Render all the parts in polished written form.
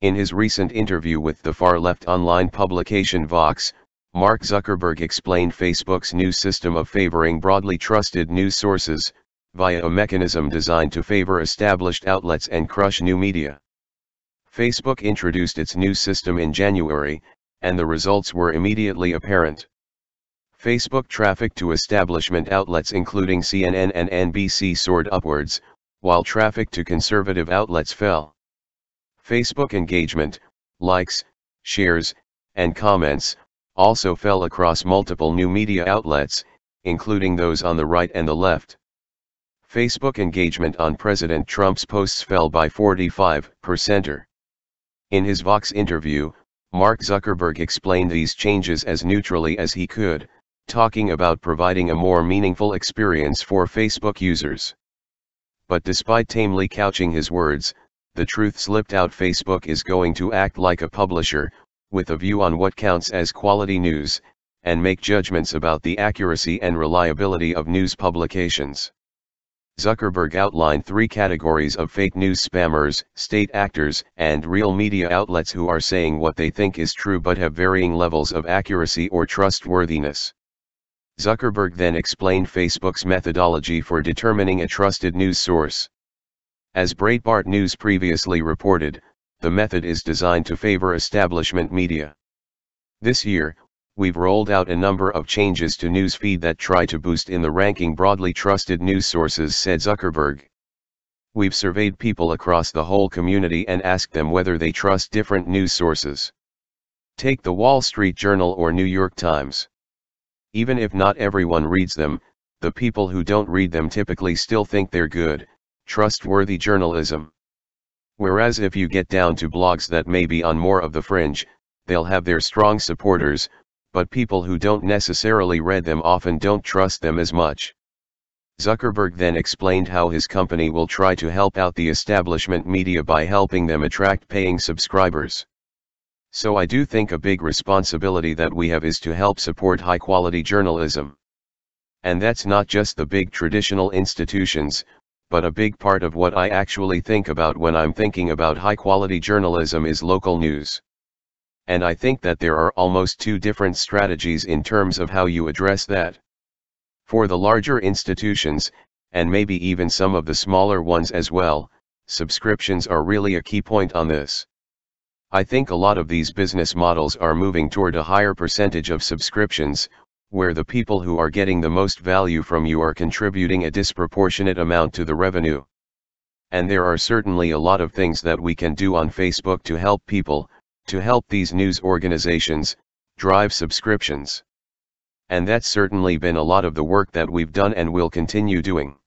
In his recent interview with the far-left online publication Vox, Mark Zuckerberg explained Facebook's new system of favoring broadly trusted news sources, via a mechanism designed to favor established outlets and crush new media. Facebook introduced its new system in January, and the results were immediately apparent. Facebook traffic to establishment outlets including CNN and NBC soared upwards, while traffic to conservative outlets fell. Facebook engagement, likes, shares, and comments, also fell across multiple new media outlets, including those on the right and the left. Facebook engagement on President Trump's posts fell by 45%. In his Vox interview, Mark Zuckerberg explained these changes as neutrally as he could, talking about providing a more meaningful experience for Facebook users. But despite tamely couching his words, the truth slipped out. Facebook is going to act like a publisher, with a view on what counts as quality news, and make judgments about the accuracy and reliability of news publications. Zuckerberg outlined 3 categories of fake news: spammers, state actors, and real media outlets who are saying what they think is true but have varying levels of accuracy or trustworthiness. Zuckerberg then explained Facebook's methodology for determining a trusted news source. As Breitbart News previously reported, the method is designed to favor establishment media. This year, we've rolled out a number of changes to newsfeed that try to boost in the ranking broadly trusted news sources, said Zuckerberg. We've surveyed people across the whole community and asked them whether they trust different news sources. Take the Wall Street Journal or New York Times. Even if not everyone reads them, the people who don't read them typically still think they're good, trustworthy journalism. Whereas if you get down to blogs that may be on more of the fringe, they'll have their strong supporters, but people who don't necessarily read them often don't trust them as much. Zuckerberg then explained how his company will try to help out the establishment media by helping them attract paying subscribers. So I do think a big responsibility that we have is to help support high-quality journalism. And that's not just the big traditional institutions, but a big part of what I actually think about when I'm thinking about high-quality journalism is local news. And I think that there are almost 2 different strategies in terms of how you address that. For the larger institutions, and maybe even some of the smaller ones as well, subscriptions are really a key point on this. I think a lot of these business models are moving toward a higher percentage of subscriptions, where the people who are getting the most value from you are contributing a disproportionate amount to the revenue. And there are certainly a lot of things that we can do on Facebook to help people, to help these news organizations, drive subscriptions. And that's certainly been a lot of the work that we've done and will continue doing.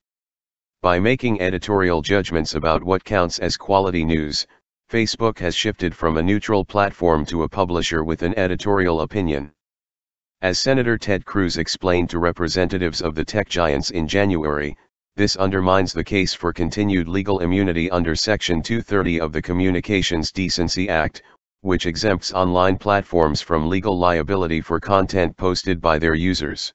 By making editorial judgments about what counts as quality news, Facebook has shifted from a neutral platform to a publisher with an editorial opinion. As Senator Ted Cruz explained to representatives of the tech giants in January, this undermines the case for continued legal immunity under Section 230 of the Communications Decency Act, which exempts online platforms from legal liability for content posted by their users.